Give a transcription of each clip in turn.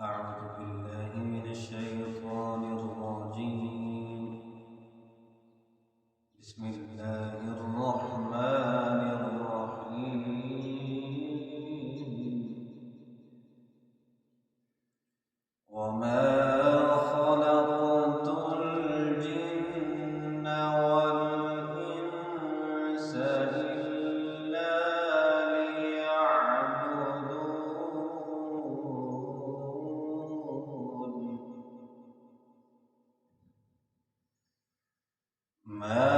أعوذ بالله من الشيطان الرجيم. بسم الله الرحمن الرحيم. وما خلقت الجن والإنس إلا ليعبدون. ما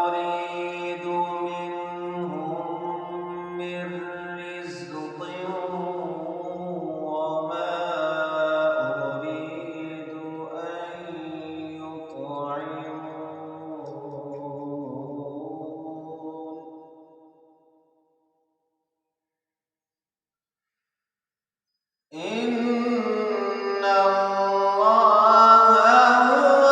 أريد منهم من رزق وما أريد أن يطعمون. إن الله هو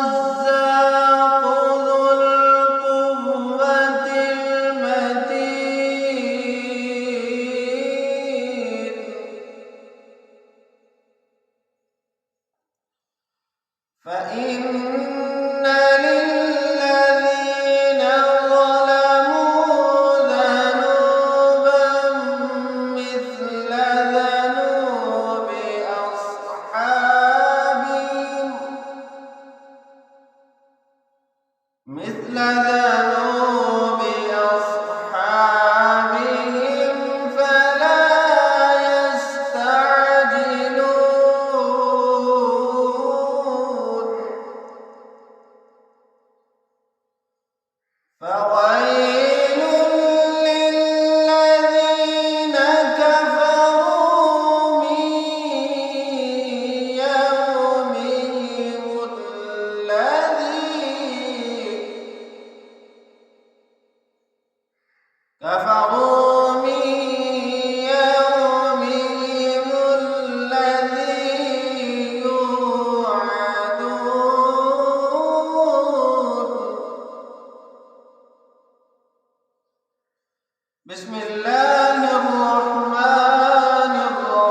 الرزاق ذو القوة المتين. فإن للذين ظلموا ذنوبا مثل ذنوب أصحابهم فلا يستعجلون. فويل للذين كفروا من يومهم الذي يوعدون. بسم الله الرحمن الرحيم.